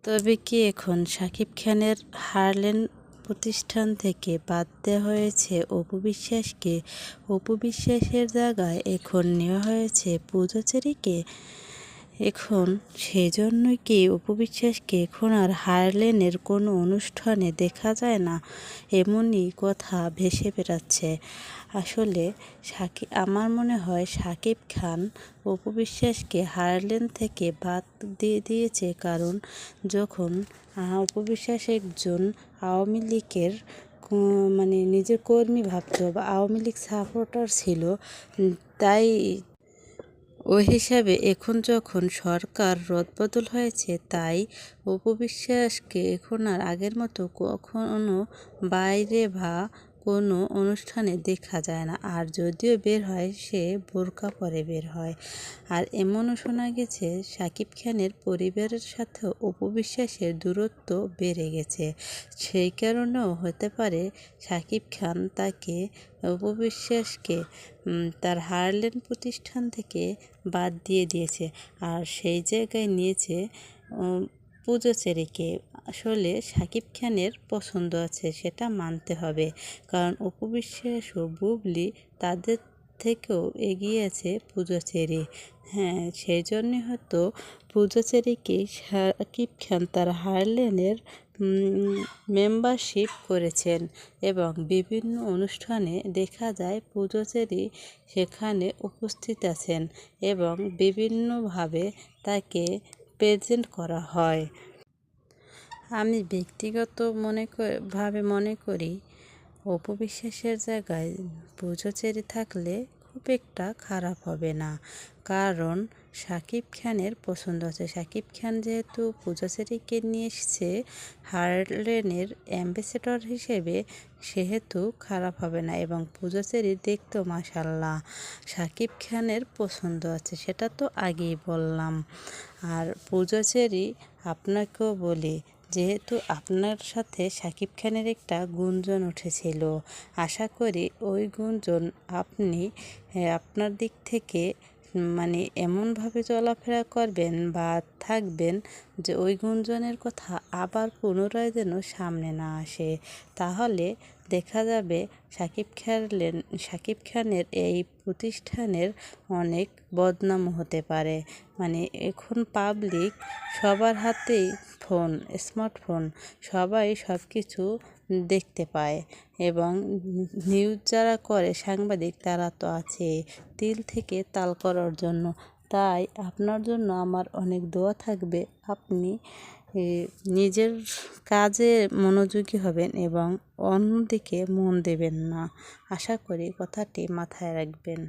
তবে কি এখন শাকিব খানের হারলেন প্রতিষ্ঠান থেকে বাদ দেওয়া হয়েছে অপু বিশ্বাসকে? অপু বিশ্বাসের জায়গায় এখন নেওয়া হয়েছে পূজা চেরিকে। এখন সেজন্যই কি অপু বিশ্বাসকে এখন আর হারলেনের কোনো অনুষ্ঠানে দেখা যায় না, এমনই কথা ভেসে বেড়াচ্ছে। আসলে আমার মনে হয় শাকিব খান অপু বিশ্বাসকে হারলেন থেকে বাদ দিয়ে দিয়েছে, কারণ যখন অপু বিশ্বাস একজন আওয়ামী লীগের মানে নিজের কর্মী ভাবত বা আওয়ামী লীগ সাপোর্টার ছিল, তাই ওই হিসাবে এখন যখন সরকার রদবদল হয়েছে, তাই অপু বিশ্বাসকে এখন আর আগের মতো কখনো বাইরে বা কোনো অনুষ্ঠানে দেখা যায় না। আর যদিও বের হয়, সে বোরকা পরে বের হয়। আর এমনও শোনা গেছে শাকিব খানের পরিবারের সাথেও অপু বিশ্বাসের দূরত্ব বেড়ে গেছে। সেই কারণেও হতে পারে শাকিব খান তাকে অপু বিশ্বাসকে তার হারলেন প্রতিষ্ঠান থেকে বাদ দিয়ে দিয়েছে, আর সেই জায়গায় নিয়েছে পূজা চেরিকে। আসলে শাকিব খানের পছন্দ আছে, সেটা মানতে হবে, কারণ অপু বিশ্বাস ও বুবলি তাদের থেকেও এগিয়ে আছে পূজা চেরি। হ্যাঁ, সেই জন্যই হয়তো পূজা চেরিকে শাকিব খান তার হারলেনের মেম্বারশিপ করেছেন, এবং বিভিন্ন অনুষ্ঠানে দেখা যায় পূজা চেরি সেখানে উপস্থিত আছেন এবং বিভিন্নভাবে তাকে প্রেজেন্ট করা হয়। আমি ব্যক্তিগত ভাবে মনে করি অপু বিশ্বাসের জায়গায় পূজা চেরি থাকলে খুব একটা খারাপ হবে না, কারণ শাকিব খানের পছন্দ আছে। শাকিব খান যেহেতু পূজা চেরিকে নিয়ে এসেছে হারলেনের অ্যাম্বাসেডর হিসেবে, সেহেতু খারাপ হবে না। এবং পূজা চেরি দেখতেও মাশাআল্লাহ, শাকিব খানের পছন্দ আছে, সেটা তো আগেই বললাম। আর পূজা চেরি, আপনাকেও বলি, যেহেতু আপনার সাথে শাকিব খানের একটা গুঞ্জন উঠেছিল, আশা করি ওই গুঞ্জন আপনি আপনার দিক থেকে মানে এমনভাবে চলাফেরা করবেন বা থাকবেন যে ওই গুঞ্জনের কথা আবার পুনরায় যেন সামনে না আসে। তাহলে দেখা যাবে শাকিব খানের এই প্রতিষ্ঠানের অনেক বদনাম হতে পারে। মানে এখন পাবলিক সবার হাতেই ফোন, স্মার্টফোন, সবাই সব কিছু দেখতে পায়, এবং নিউজ যারা করে সাংবাদিক, তারা তো আছে তিল থেকে তাল করার জন্য। তাই আপনার জন্য আমার অনেক দোয়া থাকবে, আপনি নিজের কাজে মনোযোগী হবেন এবং অন্যদিকে মন দেবেন না। আশা করি কথাটি মাথায় রাখবেন।